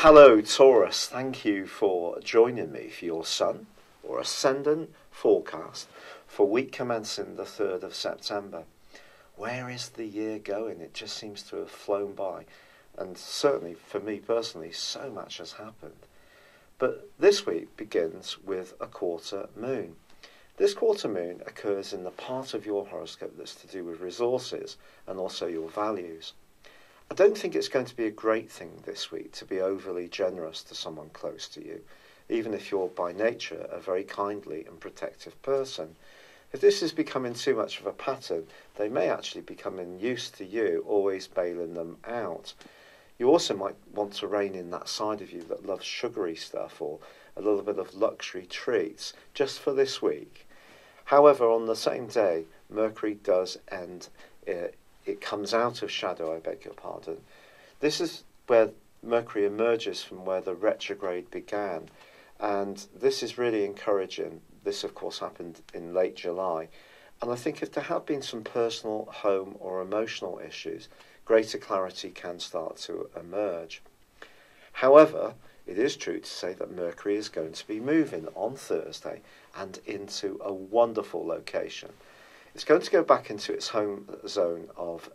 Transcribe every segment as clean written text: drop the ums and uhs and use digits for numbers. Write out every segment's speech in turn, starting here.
Hello Taurus, thank you for joining me for your Sun or Ascendant forecast for week commencing the 3rd of September. Where is the year going? It just seems to have flown by, and certainly for me personally so much has happened. But this week begins with a quarter moon. This quarter moon occurs in the part of your horoscope that's to do with resources and also your values. I don't think it's going to be a great thing this week to be overly generous to someone close to you, even if you're by nature a very kindly and protective person. If this is becoming too much of a pattern, they may actually become used to you always bailing them out. You also might want to rein in that side of you that loves sugary stuff or a little bit of luxury treats just for this week. However, on the same day, Mercury does end. It comes out of shadow, I beg your pardon. This is where Mercury emerges from where the retrograde began. And this is really encouraging. This, of course, happened in late July. And I think if there have been some personal, home or emotional issues, greater clarity can start to emerge. However, it is true to say that Mercury is going to be moving on Thursday and into a wonderful location. It's going to go back into its home zone of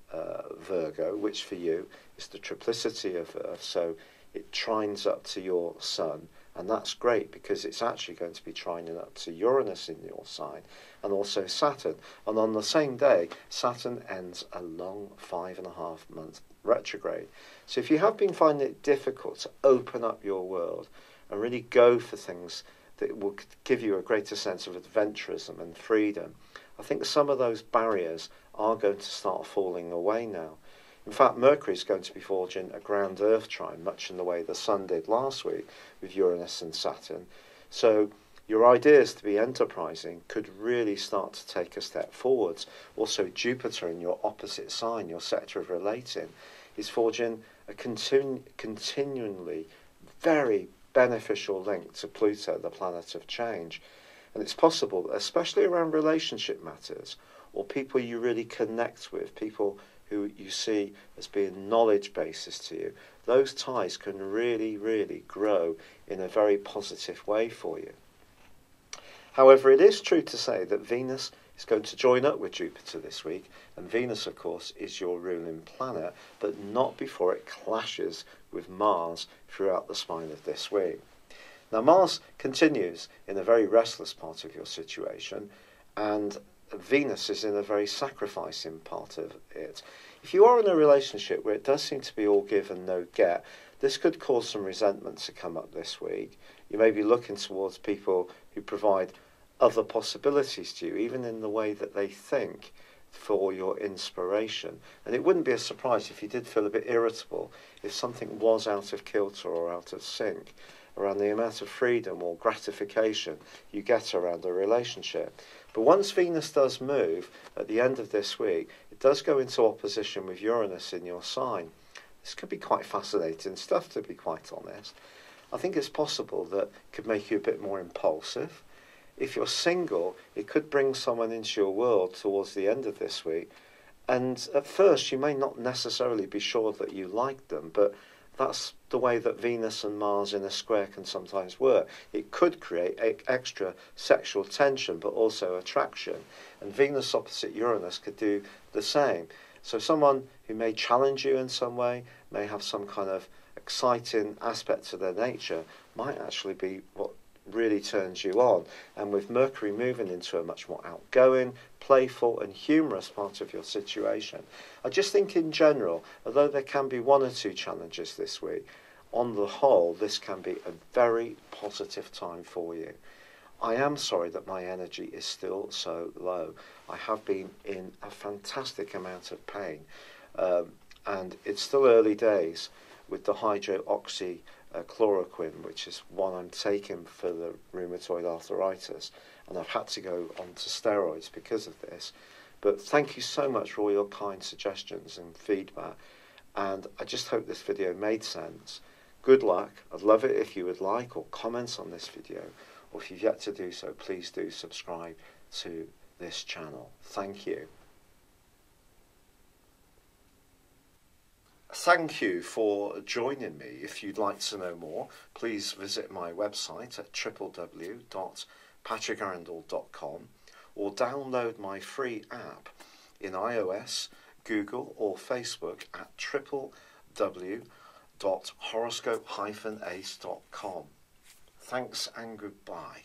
Virgo, which for you is the triplicity of Earth, so it trines up to your Sun, and that's great because it's actually going to be trining up to Uranus in your sign, and also Saturn. And on the same day, Saturn ends a long 5.5 month retrograde. So if you have been finding it difficult to open up your world and really go for things that will give you a greater sense of adventurism and freedom, I think some of those barriers are going to start falling away now. In fact, Mercury is going to be forging a ground Earth trine, much in the way the Sun did last week with Uranus and Saturn. So your ideas to be enterprising could really start to take a step forwards. Also, Jupiter in your opposite sign, your sector of relating, is forging a continually very beneficial link to Pluto, the planet of change. And it's possible, especially around relationship matters, or people you really connect with, people who you see as being knowledge bases to you, those ties can really, really grow in a very positive way for you. However, it is true to say that Venus is going to join up with Jupiter this week, and Venus, of course, is your ruling planet, but not before it clashes with Mars throughout the spine of this week. Now, Mars continues in a very restless part of your situation, and Venus is in a very sacrificing part of it. If you are in a relationship where it does seem to be all give and no get, this could cause some resentment to come up this week. You may be looking towards people who provide other possibilities to you, even in the way that they think, for your inspiration. And it wouldn't be a surprise if you did feel a bit irritable if something was out of kilter or out of sync around the amount of freedom or gratification you get around a relationship. But once Venus does move at the end of this week, it does go into opposition with Uranus in your sign. This could be quite fascinating stuff, to be quite honest. I think it's possible that it could make you a bit more impulsive. If you're single, it could bring someone into your world towards the end of this week. And at first, you may not necessarily be sure that you like them, but that's the way that Venus and Mars in a square can sometimes work. It could create extra sexual tension, but also attraction. And Venus opposite Uranus could do the same. So someone who may challenge you in some way, may have some kind of exciting aspect to their nature, might actually be what really turns you on. And with Mercury moving into a much more outgoing, playful and humorous part of your situation, I just think in general, although there can be one or two challenges this week, on the whole this can be a very positive time for you. I am sorry that my energy is still so low. I have been in a fantastic amount of pain, and it's still early days with the hydroxychloroquine, which is one I'm taking for the rheumatoid arthritis, and I've had to go on to steroids because of this. But thank you so much for all your kind suggestions and feedback, and I just hope this video made sense. Good luck. I'd love it if you would like or comment on this video, or if you've yet to do so, please do subscribe to this channel. Thank you. thank you for joining me. If you'd like to know more, please visit my website at www.patrickarundel.com or download my free app in iOS, Google or Facebook at www.horoscope-ace.com. Thanks and goodbye.